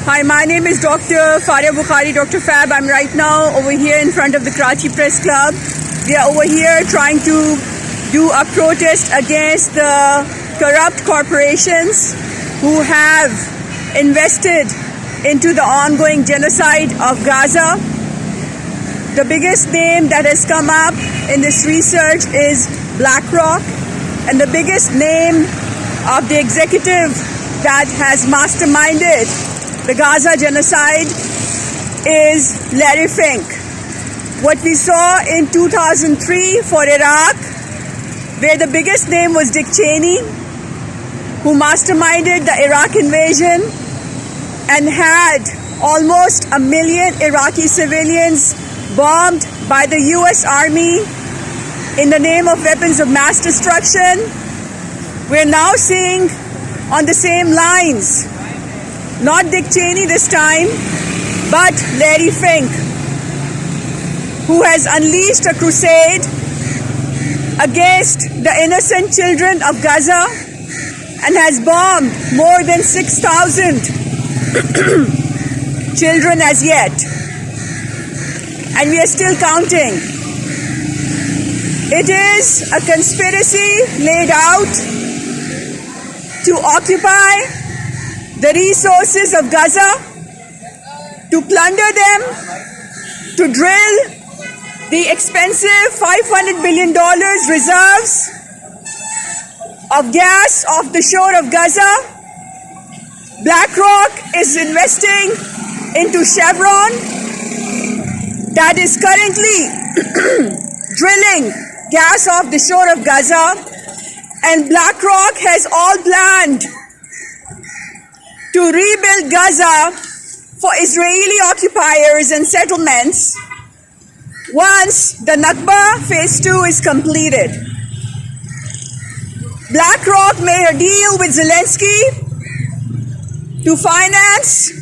Hi, my name is Dr. Faria Bukhari, Dr. Fab. I'm right now over here in front of the Karachi Press Club. We are over here trying to do a protest against the corrupt corporations who have invested into the ongoing genocide of Gaza. The biggest name that has come up in this research is BlackRock, and the biggest name of the executive that has masterminded the Gaza genocide is LarryFink. What we saw in 2003 for Iraq, where the biggest name was Dick Cheney, who masterminded the Iraq invasion and had almost 1 million Iraqi civilians bombed by the US Army in the name of weapons of mass destruction. We're now seeing on the same lines, not Dick Cheney this time, but LarryFink, who has unleashed a crusade against the innocent children of Gaza and has bombed more than 6,000 children as yet. And we are still counting. It is a conspiracy laid out to occupy the resources of Gaza, to plunder them, to drill the expensive $500 billion reserves of gas off the shore of Gaza. BlackRock is investing into Chevron, that is currently drilling gas off the shore of Gaza, and BlackRock has all planned to rebuild Gaza for Israeli occupiers and settlements once the Nakba Phase 2 is completed. BlackRock made a deal with Zelensky to finance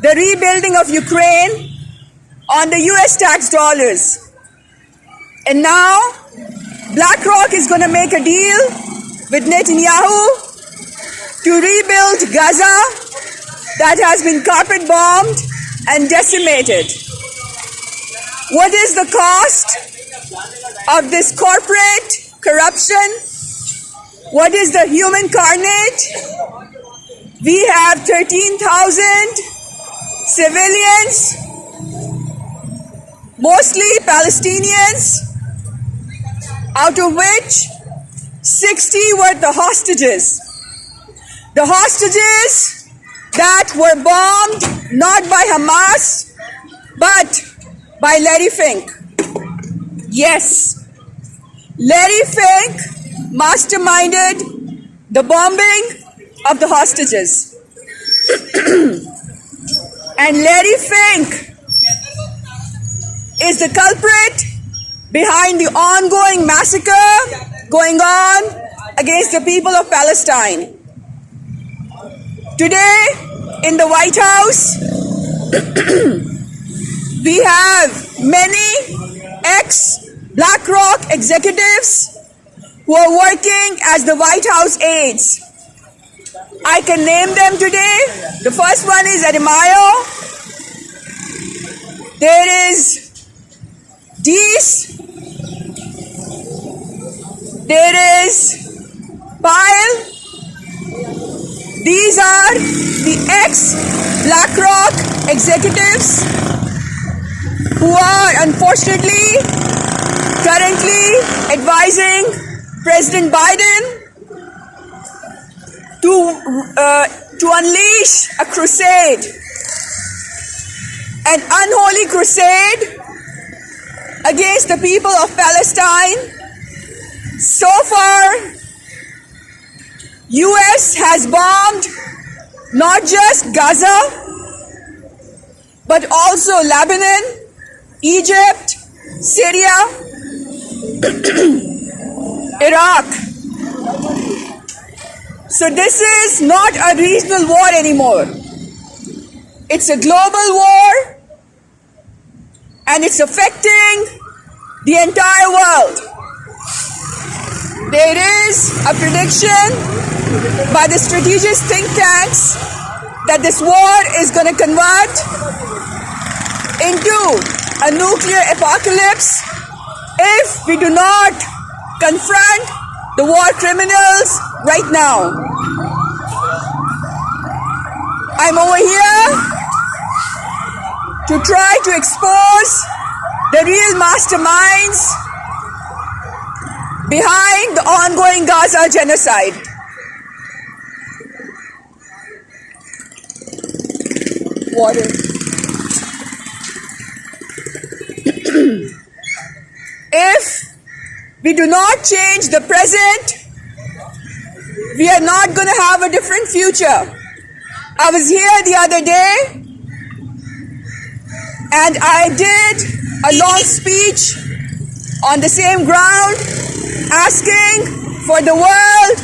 the rebuilding of Ukraine on the US tax dollars. And now BlackRock is going to make a deal with Netanyahu to rebuild Gaza that has been carpet bombed and decimated. What is the cost of this corporate corruption? What is the human carnage? We have 13,000 civilians, mostly Palestinians, out of which 60 were the hostages. The hostages that were bombed not by Hamas, but by LarryFink. Yes, LarryFink masterminded the bombing of the hostages. And LarryFink is the culprit behind the ongoing massacre going on against the people of Palestine. Today, in the White House, we have many ex-BlackRock executives who are working as the White House aides. I can name them today. The first one is Ademayo. There is Dees. There is Pyle. These are the ex-BlackRock executives who are unfortunately currently advising President Biden to unleash a crusade, an unholy crusade against the people of Palestine. So far, US has bombed not just Gaza, but also Lebanon, Egypt, Syria, Iraq. So this is not a regional war anymore. It's a global war, and it's affecting the entire world. There is a prediction by the strategic think tanks that this war is going to convert into a nuclear apocalypse if we do not confront the war criminals right now. I'm over here to try to expose the real masterminds behind the ongoing Gaza genocide. Water. If we do not change the present, we are not going to have a different future. I was here the other day and I did a long speech on the same ground asking for the world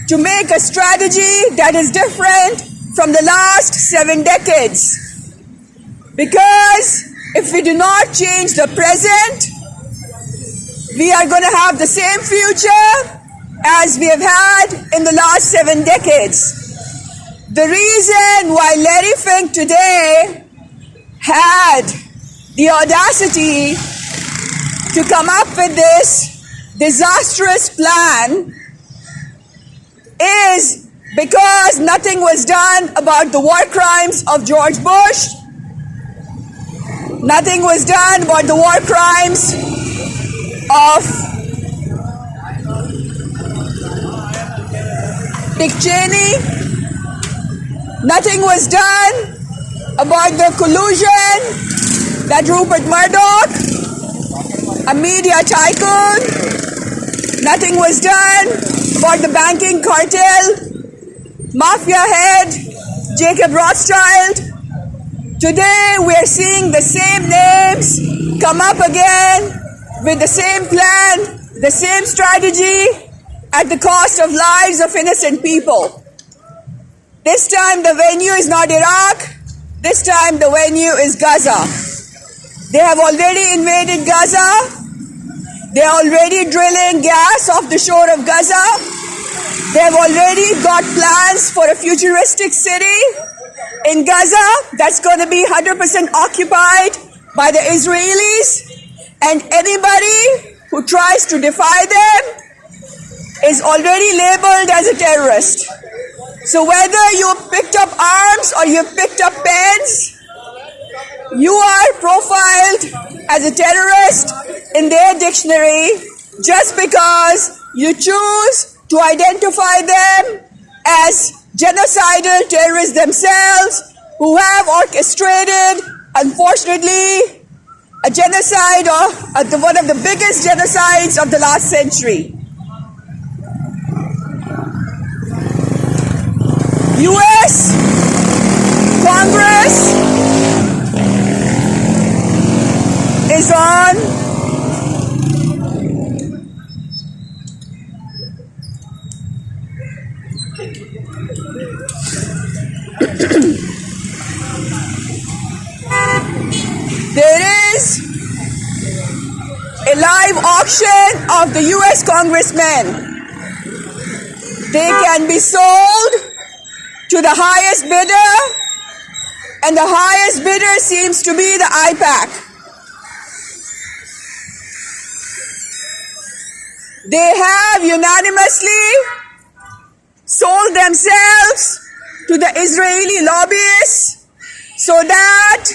to make a strategy that is different from the last 7 decades. Because if we do not change the present, we are going to have the same future as we have had in the last 7 decades. The reason why LarryFink today had the audacity to come up with this disastrous plan is because nothing was done about the war crimes of George Bush. Nothing was done about the war crimes of Dick Cheney. Nothing was done about the collusion that Rupert Murdoch, a media tycoon, nothing was done about the banking cartel, mafia head, Jacob Rothschild. Today we are seeing the same names come up again with the same plan, the same strategy at the cost of lives of innocent people. This time the venue is not Iraq, this time the venue is Gaza. They have already invaded Gaza. They are already drilling gas off the shore of Gaza. They have already got plans for a futuristic city in Gaza that's going to be 100% occupied by the Israelis. And anybody who tries to defy them is already labeled as a terrorist. So whether you picked up arms or you picked up pens, you are profiled as a terrorist in their dictionary just because you choose to identify them as genocidal terrorists themselves who have orchestrated, unfortunately, a genocide or one of the biggest genocides of the last century. US Congress is on there is a live auction of the US congressmen. They can be sold to the highest bidder, and the highest bidder seems to be the IPAC. They have unanimously sold themselves to the Israeli lobbyists so that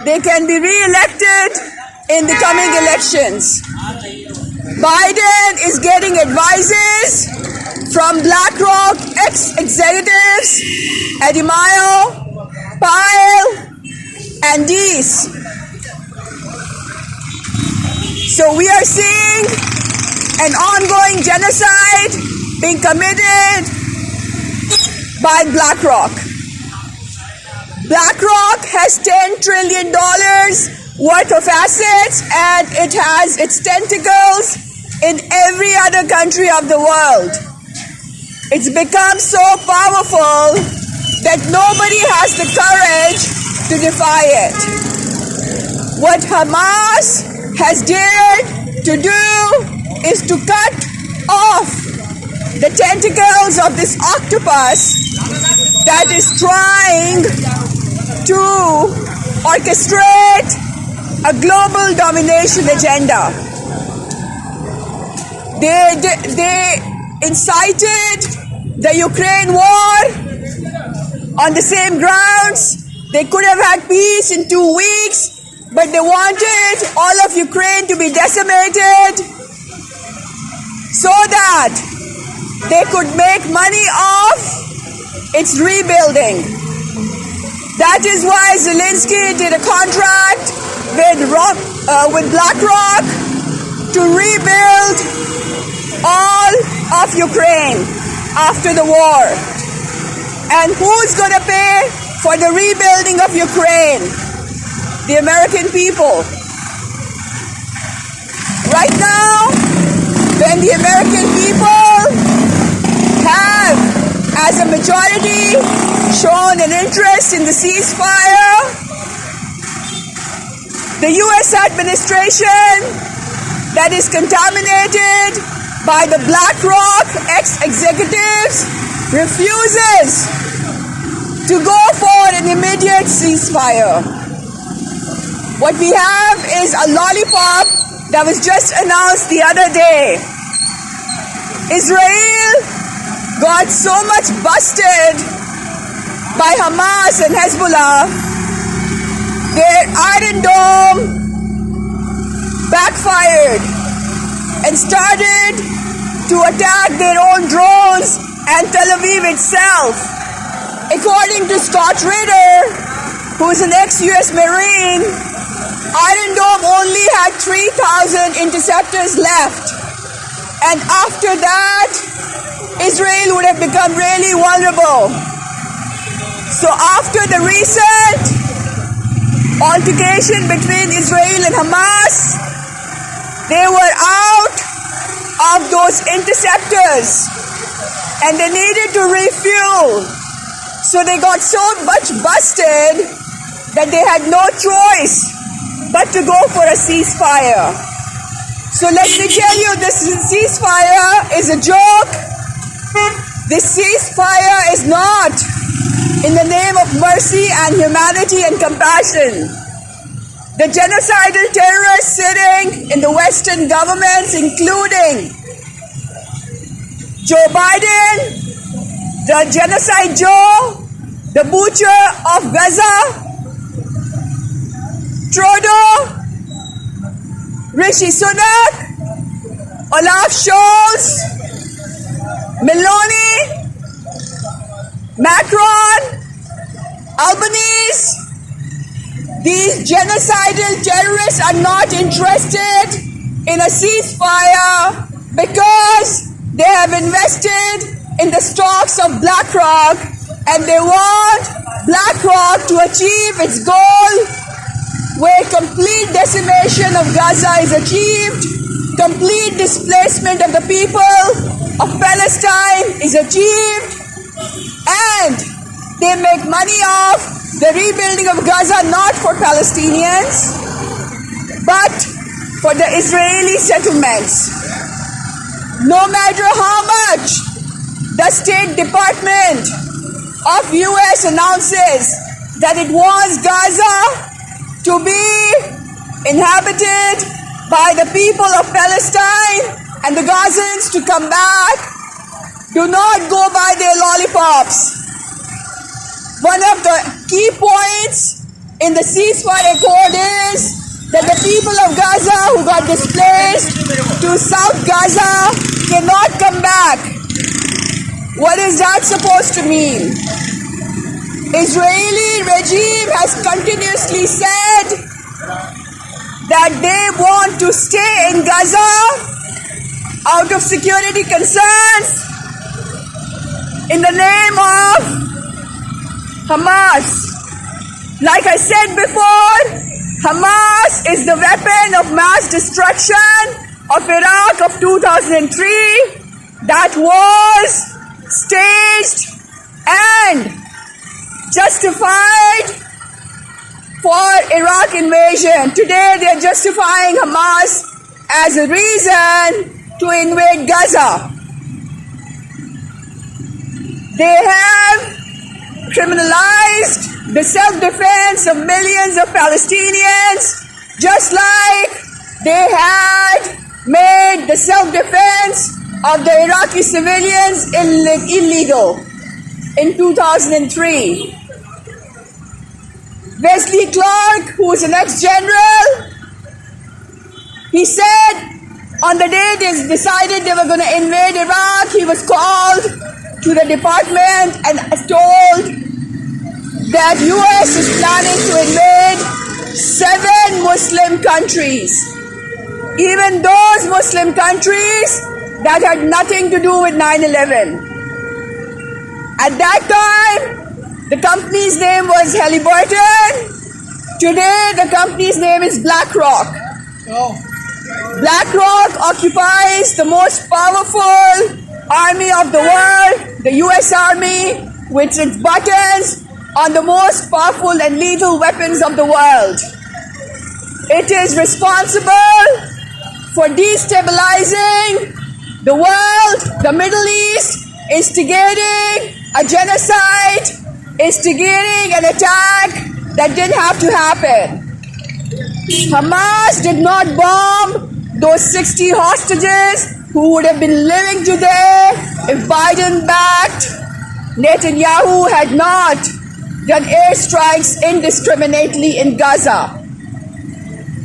they can be re-elected in the coming elections. Biden is getting advices from BlackRock ex-executives, Ademayo, Pyle, and Deese. So we are seeing an ongoing genocide being committed by BlackRock. BlackRock has $10 trillion worth of assets, and it has its tentacles in every other country of the world. It's become so powerful that nobody has the courage to defy it. What Hamas has dared to do is to cut off the tentacles of this octopus that is trying to orchestrate a global domination agenda. They incited the Ukraine war on the same grounds. They could have had peace in 2 weeks, but they wanted all of Ukraine to be decimated so that they could make money off its rebuilding. That is why Zelensky did a contract with BlackRock to rebuild all of Ukraine after the war. And who's going to pay for the rebuilding of Ukraine? The American people. Right now, when the American people have, as a majority, shown an interest in the ceasefire, the US administration that is contaminated by the BlackRock ex-executives refuses to go for an immediate ceasefire. What we have is a lollipop that was just announced the other day. Israel got so much busted by Hamas and Hezbollah, their Iron Dome backfired and started to attack their own drones and Tel Aviv itself. According to Scott Ritter, who is an ex-US Marine, Iron Dome only had 3,000 interceptors left. And after that, Israel would have become really vulnerable. So after the recent altercation between Israel and Hamas, they were out of those interceptors and they needed to refuel. So they got so much busted that they had no choice but to go for a ceasefire. So let me tell you, this ceasefire is a joke. This ceasefire is not in the name of mercy and humanity and compassion. The genocidal terrorists sitting in the Western governments, including Joe Biden, the Genocide Joe, the butcher of Gaza, Trudeau, Rishi Sunak, Olaf Scholz, Meloni, Macron, Albanese. These genocidal terrorists are not interested in a ceasefire because they have invested in the stocks of BlackRock and they want BlackRock to achieve its goal where complete decimation of Gaza is achieved, complete displacement of the people of Palestine is achieved, and they make money off the rebuilding of Gaza not for Palestinians, but for the Israeli settlements. No matter how much the State Department of US announces that it wants Gaza to be inhabited by the people of Palestine and the Gazans to come back, do not go by their lollipops. One of the key points in the ceasefire accord is that the people of Gaza who got displaced to South Gaza cannot come back. What is that supposed to mean? Israeli regime has continuously said that they want to stay in Gaza out of security concerns in the name of Hamas. Like I said before, Hamas is the weapon of mass destruction of Iraq of 2003 that was staged and justified for Iraq invasion. Today they are justifying Hamas as a reason to invade Gaza. They have criminalized the self-defense of millions of Palestinians, just like they had made the self-defense of the Iraqi civilians illegal in 2003. Wesley Clark, who was an ex-general, he said on the day they decided they were going to invade Iraq, he was called to the department and told that US is planning to invade 7 Muslim countries. Even those Muslim countries that had nothing to do with 9/11. At that time, the company's name was Halliburton. Today, the company's name is BlackRock. BlackRock occupies the most powerful army of the world, the US Army, with its buttons on the most powerful and lethal weapons of the world. It is responsible for destabilizing the world, the Middle East, instigating a genocide, instigating an attack that didn't have to happen. Hamas did not bomb those 60 hostages who would have been living today if Biden-backed Netanyahu had not done airstrikes indiscriminately in Gaza.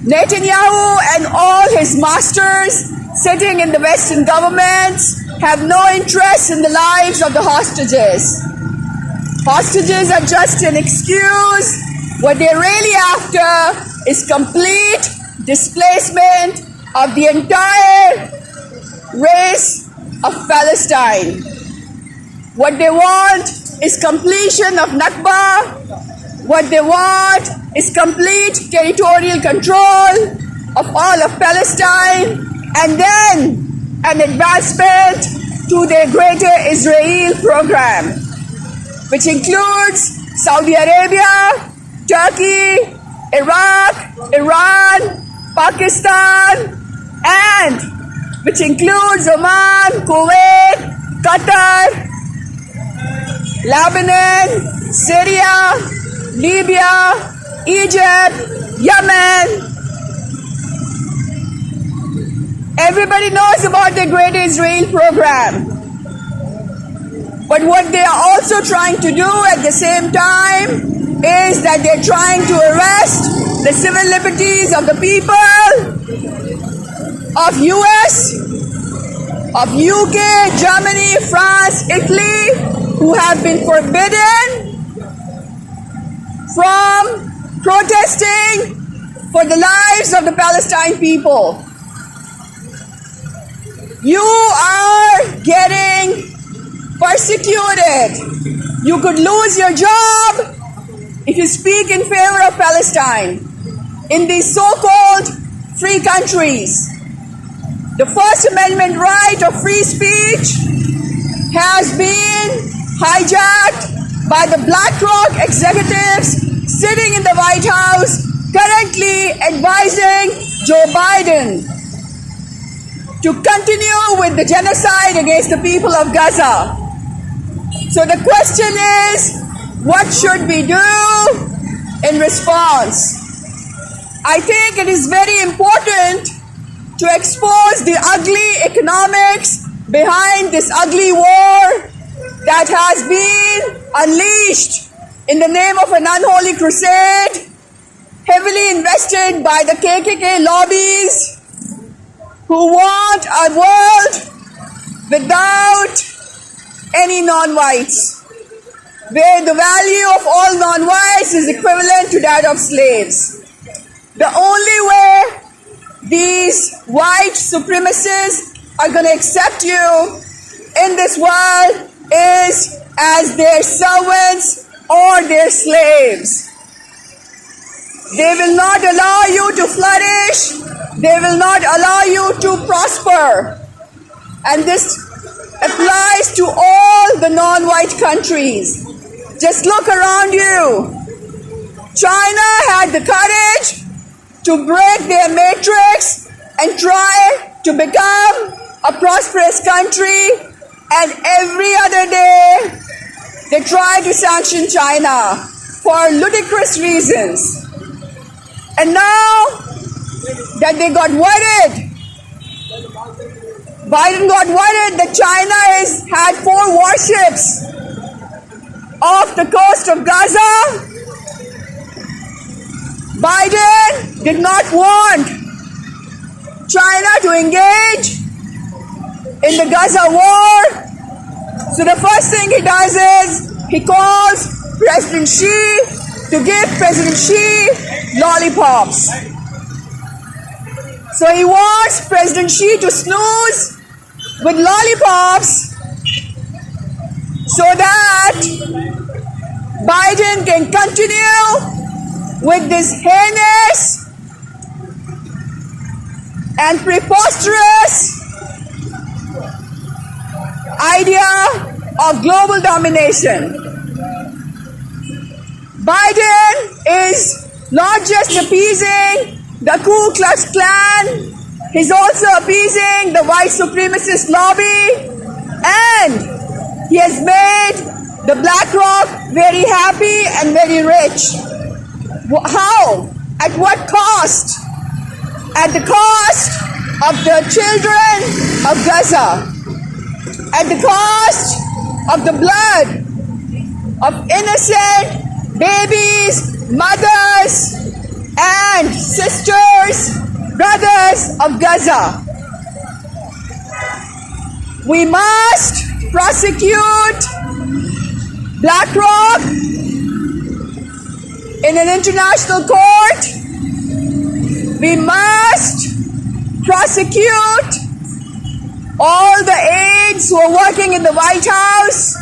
Netanyahu and all his masters sitting in the Western governments have no interest in the lives of the hostages. Hostages are just an excuse. What they're really after is complete displacement of the entire race of Palestine. What they want is completion of Nakba. What they want is complete territorial control of all of Palestine, and then an advancement to their greater Israel program, which includes Saudi Arabia, Turkey, Iraq, Iran, Pakistan, and which includes Oman, Kuwait, Qatar, Lebanon, Syria, Libya, Egypt, Yemen. Everybody knows about the Great Israel program. But what they are also trying to do at the same time is that they're trying to arrest the civil liberties of the people of US, of UK, Germany, France, Italy, who have been forbidden from protesting for the lives of the Palestine people. You are getting persecuted. You could lose your job if you speak in favor of Palestine in these so-called free countries. The First Amendment right of free speech has been hijacked by the BlackRock executives sitting in the White House, currently advising Joe Biden to continue with the genocide against the people of Gaza. So the question is, what should we do in response? I think it is very important to expose the ugly economics behind this ugly war that has been unleashed in the name of an unholy crusade, heavily invested by the KKK lobbies, who want a world without any non-whites, where the value of all non-whites is equivalent to that of slaves. The only way these white supremacists are going to accept you in this world is as their servants or their slaves. They will not allow you to flourish. They will not allow you to prosper. And this applies to all the non-white countries. Just look around you. China had the courage to break their matrix and try to become a prosperous country, and every other day They tried to sanction China for ludicrous reasons. And now that they got worried, Biden got worried that China has had 4 warships off the coast of Gaza. Biden did not want China to engage in the Gaza war. So the first thing he does is he calls President Xi to give President Xi lollipops. So he wants President Xi to snooze with lollipops so that Biden can continue with this heinous and preposterous idea of global domination. Biden is not just appeasing the Ku Klux Klan, he's also appeasing the white supremacist lobby, and he has made the BlackRock very happy and very rich. How? At what cost? At the cost of the children of Gaza. At the cost of the blood of innocent babies, mothers, and sisters, brothers of Gaza. We must prosecute BlackRock in an international court. We must prosecute all the aides who are working in the White House,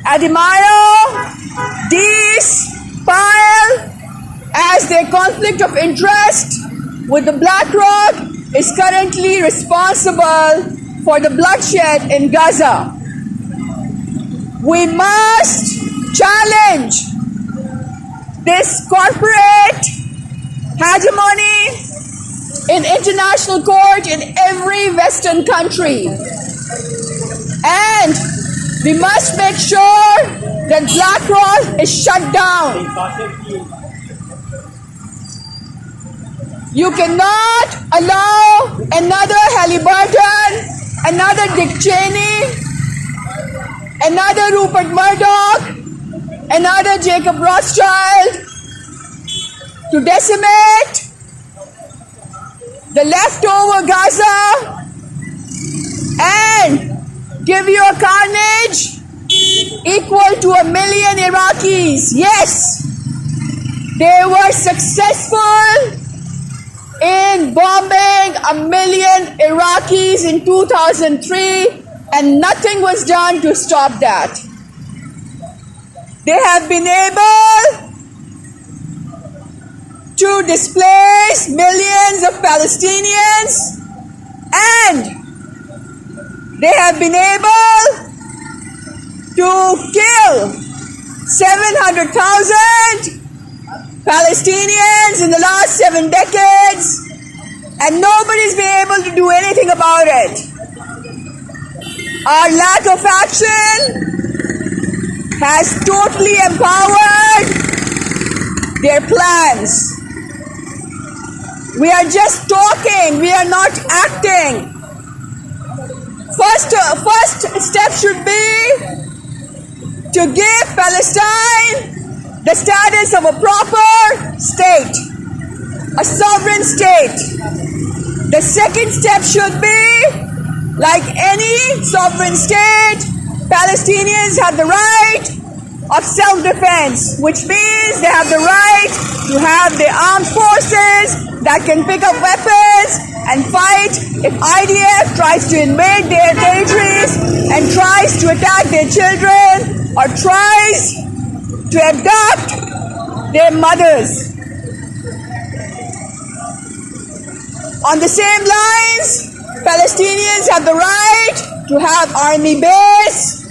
Ademayo, Deese, Pyle, as their conflict of interest with the BlackRock is currently responsible for the bloodshed in Gaza. We must challenge this corporate hegemony in international court in every Western country. And we must make sure that BlackRock is shut down. You cannot allow another Halliburton, another Dick Cheney, another Rupert Murdoch, another Jacob Rothschild to decimate the leftover Gaza and give you a carnage equal to 1 million Iraqis. Yes, they were successful in bombing 1 million Iraqis in 2003, and nothing was done to stop that. They have been able to displace millions of Palestinians, and they have been able to kill 700,000 Palestinians in the last 7 decades, and nobody's been able to do anything about it. Our lack of action has totally empowered their plans. We are just talking, we are not acting. First step should be to give Palestine the status of a proper state, a sovereign state. The second step should be, like any sovereign state, Palestinians have the right of self-defense, which means they have the right to have their armed forces that can pick up weapons and fight if IDF tries to invade their territories and tries to attack their children or tries to abduct their mothers. On the same lines, Palestinians have the right to have army base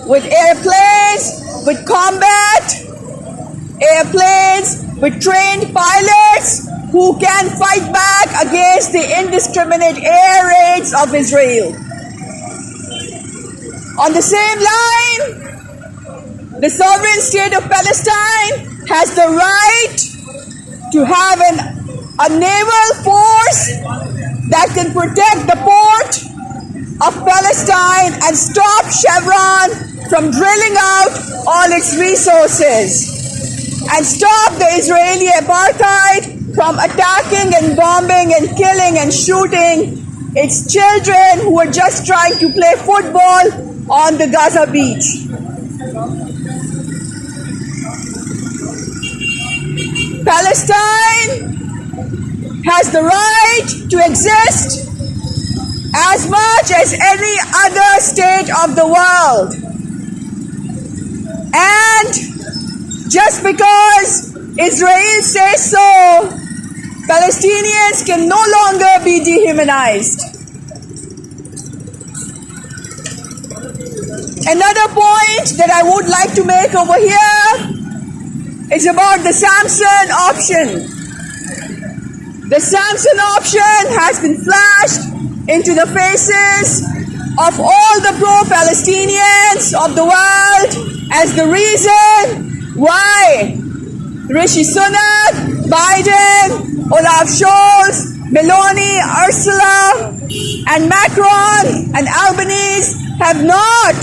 with airplanes, with combat airplanes, with trained pilots who can fight back against the indiscriminate air raids of Israel. On the same line, The sovereign state of Palestine has the right to have a naval force that can protect the port of Palestine and stop Chevron from drilling out all its resources and stop the Israeli apartheid from attacking and bombing and killing and shooting its children who are just trying to play football on the Gaza beach. Palestine has the right to exist as much as any other state of the world. And just because Israel says so, Palestinians can no longer be dehumanized. Another point that I would like to make over here is about the Samson option. The Samson option has been flashed into the faces of all the pro-Palestinians of the world as the reason why Rishi Sunak, Biden, Olaf Scholz, Meloni, Ursula, and Macron and Albanese have not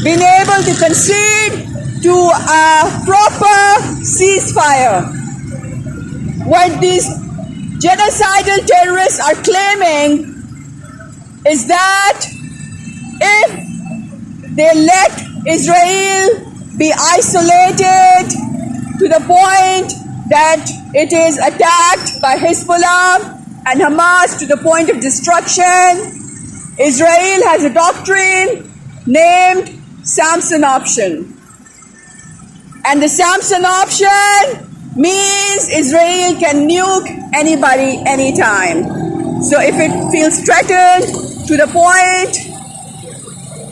been able to concede to a proper ceasefire. What these genocidal terrorists are claiming is that if they let Israel be isolated to the point that it is attacked by Hezbollah and Hamas to the point of destruction, Israel has a doctrine named Samson option. And the Samson option means Israel can nuke anybody, anytime. So if it feels threatened to the point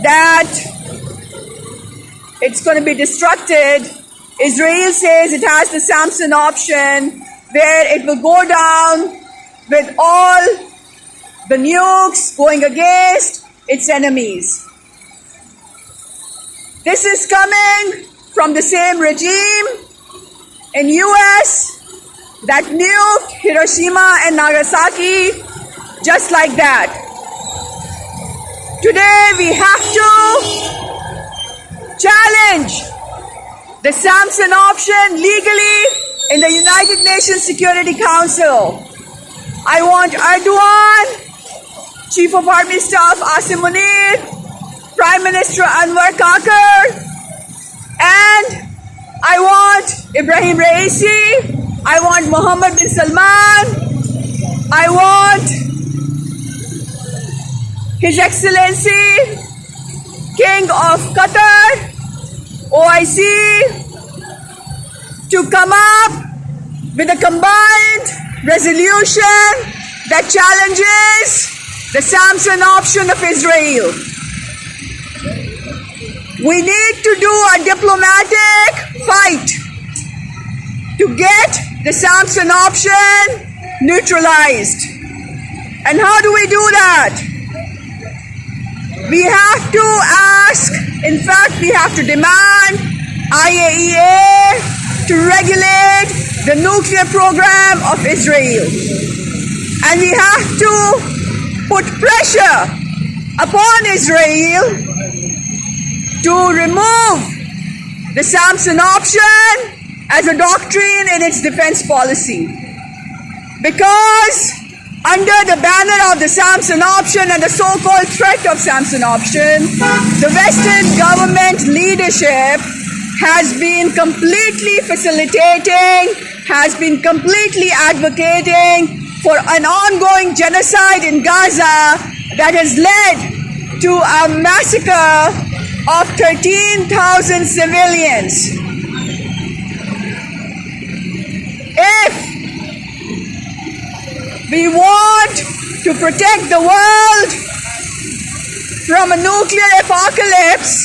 that it's going to be destructed, Israel says it has the Samson option where it will go down with all the nukes going against its enemies. This is coming from the same regime in US that nuked Hiroshima and Nagasaki just like that. Today we have to challenge the Samson option legally in the United Nations Security Council. I want Erdogan, Chief of Army Staff Asim Munir, Prime Minister Anwar Kakar, and I want Ibrahim Raisi, I want Mohammed bin Salman, I want His Excellency, King of Qatar, OIC, to come up with a combined resolution that challenges the Samson option of Israel. We need to do a diplomatic fight to get the Samson option neutralized. And how do we do that? We have to ask, in fact, we have to demand IAEA to regulate the nuclear program of Israel. And we have to put pressure upon Israel to remove the Samson option as a doctrine in its defense policy. Because under the banner of the Samson option and the so-called threat of Samson option, the Western government leadership has been completely facilitating, has been completely advocating for an ongoing genocide in Gaza that has led to a massacre of 13,000 civilians. If we want to protect the world from a nuclear apocalypse,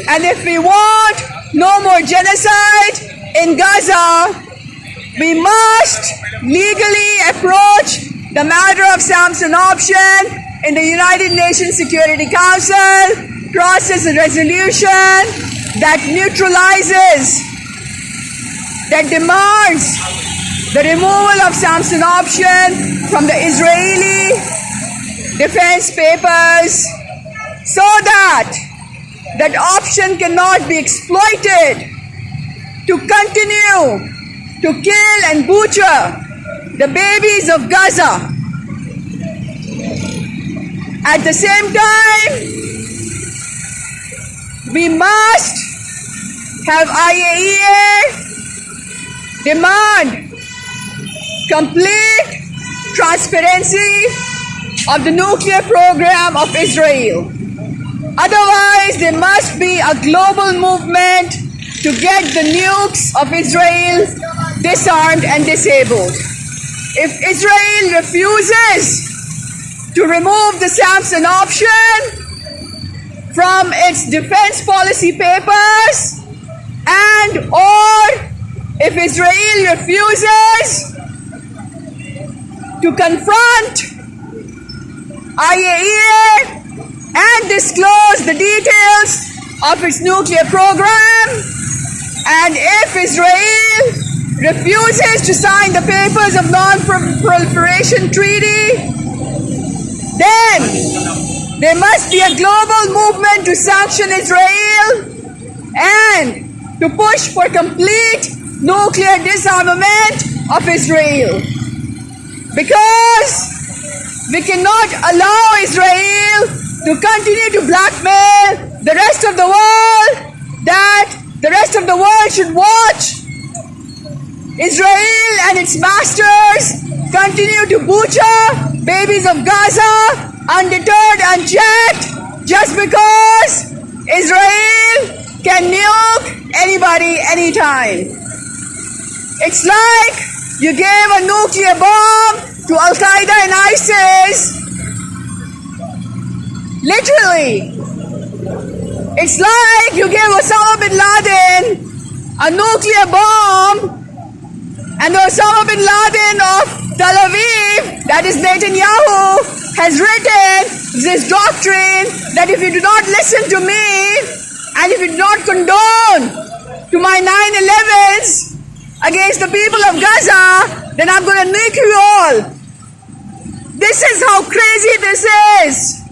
and if we want no more genocide in Gaza, we must legally approach the matter of Samson option in the United Nations Security Council, process a resolution, that neutralizes, that demands the removal of sanctioned option from the Israeli defense papers so that that option cannot be exploited to continue to kill and butcher the babies of Gaza. At the same time, we must have IAEA demand complete transparency of the nuclear program of Israel. Otherwise, there must be a global movement to get the nukes of Israel disarmed and disabled. If Israel refuses to remove the sanctioned option from its defense policy papers, and or if Israel refuses to confront IAEA and disclose the details of its nuclear program, and if Israel refuses to sign the papers of non-proliferation treaty, then there must be a global movement to sanction Israel and to push for complete nuclear disarmament of Israel. Because we cannot allow Israel to continue to blackmail the rest of the world, that the rest of the world should watch Israel and its masters continue to butcher babies of Gaza undeterred, unchecked, just because Israel can nuke anybody, anytime. It's like you gave a nuclear bomb to Al-Qaeda and ISIS. Literally. It's like you gave Osama bin Laden a nuclear bomb, and Osama bin Laden of Tel Aviv, that is Netanyahu, has written this doctrine that if you do not listen to me and if you do not condone to my 9/11s against the people of Gaza, then I'm going to nuke you all. This is how crazy this is.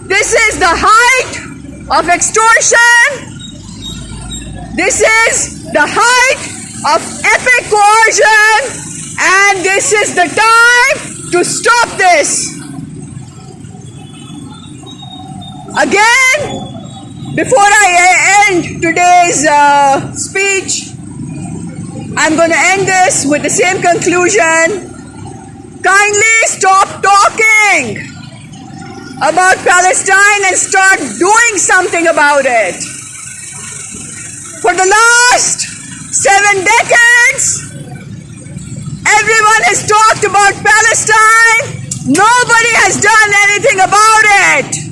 This is the height of extortion. This is the height of epic coercion, and this is the time to stop this. Again, before I end today's speech, I'm going to end this with the same conclusion. Kindly stop talking about Palestine and start doing something about it. For the last 7 decades, everyone has talked about Palestine. Nobody has done anything about it.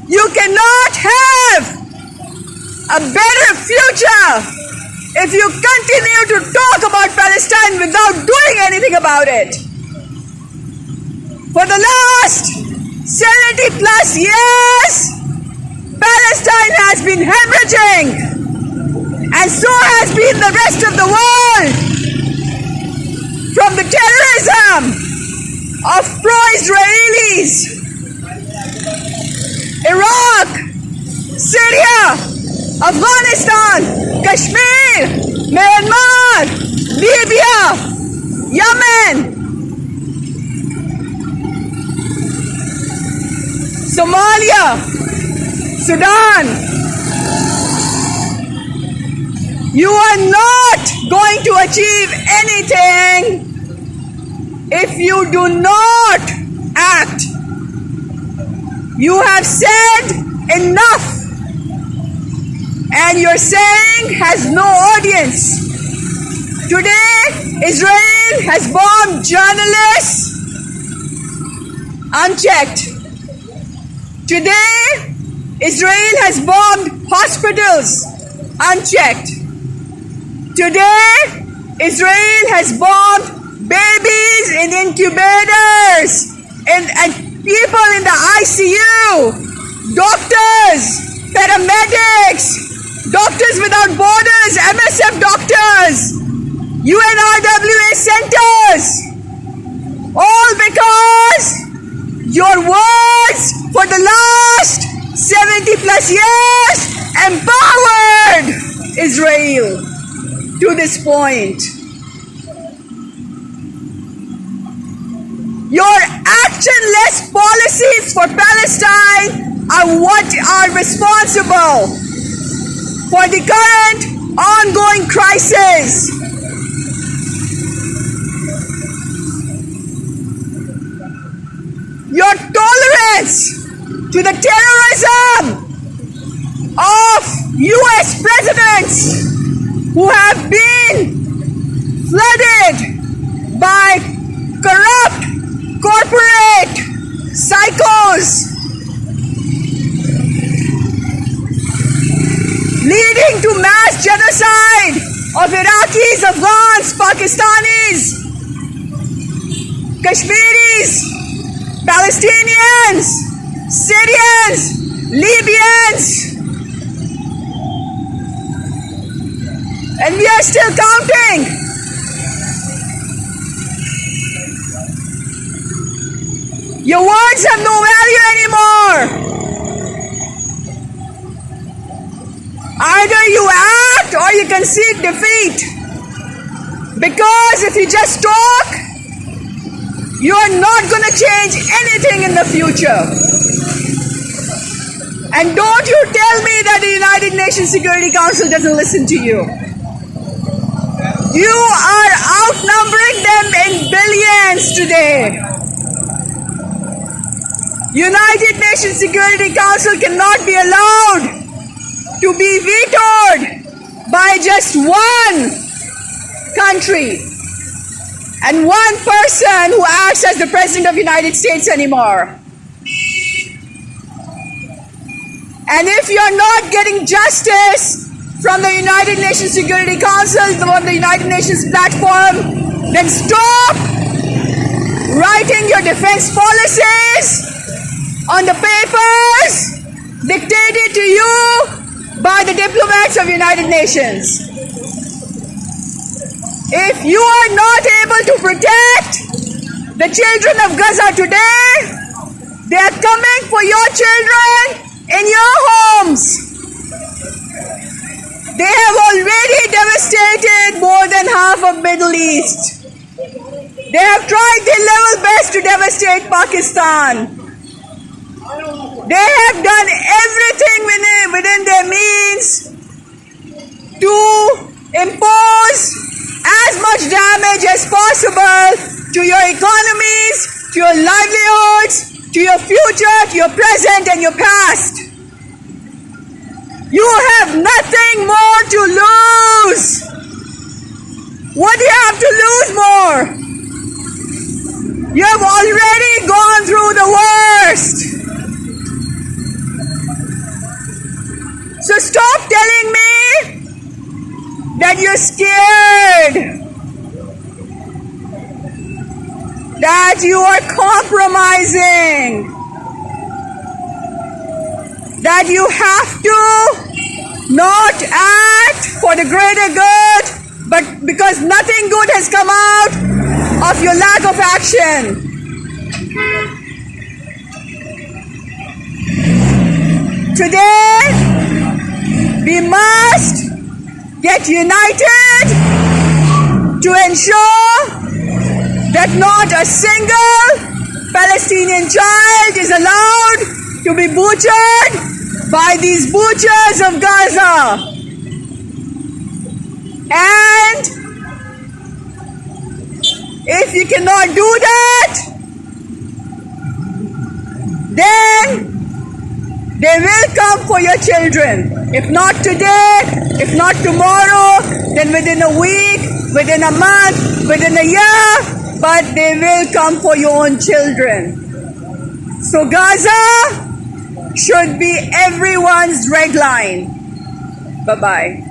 You cannot have a better future if you continue to talk about Palestine without doing anything about it. For the last 70 plus years, Palestine has been hemorrhaging, and so has been the rest of the world, from the terrorism of pro-Israelis. Iraq, Syria, Afghanistan, Kashmir, Myanmar, Libya, Yemen, Somalia, Sudan. You are not going to achieve anything if you do not act. You have said enough, and your saying has no audience. Today, Israel has bombed journalists unchecked. Today, Israel has bombed hospitals unchecked. Today, Israel has bombed babies in incubators and people in the ICU doctors, paramedics, Doctors Without Borders, MSF doctors, UNRWA centers, all because your words for the last 70 plus years empowered Israel to this point. Your actionless policies for Palestine are what are responsible for the current ongoing crisis. Your tolerance to the terrorism of US presidents who have been flooded by corrupt corporate psychos, leading to mass genocide of Iraqis, Afghans, Pakistanis, Kashmiris, Palestinians, Syrians, Libyans, and we are still counting. Your words have no value anymore. Either you act or you concede defeat. Because if you just talk, you are not going to change anything in the future. And don't you tell me that the United Nations Security Council doesn't listen to you. You are outnumbering them in billions today. United Nations Security Council cannot be allowed to be vetoed by just one country and one person who acts as the President of the United States anymore. And if you're not getting justice from the United Nations Security Council, from the United Nations platform, then stop writing your defense policies on the papers dictated to you by the diplomats of the United Nations. If you are not able to protect the children of Gaza today, they are coming for your children in your homes. They have already devastated more than half of Middle East. They have tried their level best to devastate Pakistan. They have done everything within their means to impose as much damage as possible to your economies, to your livelihoods, to your future, to your present and your past. You have nothing more to lose. What do you have to lose more? You have already gone through the worst. So stop telling me that you're scared, that you are compromising, that you have to not act for the greater good, but because nothing good has come out of your lack of action. Today, we must get united to ensure that not a single Palestinian child is allowed to be butchered by these butchers of Gaza. And if you cannot do that, then they will come for your children. If not today, if not tomorrow, then within a week, within a month, within a year, but they will come for your own children. So Gaza should be everyone's red line. Bye-bye.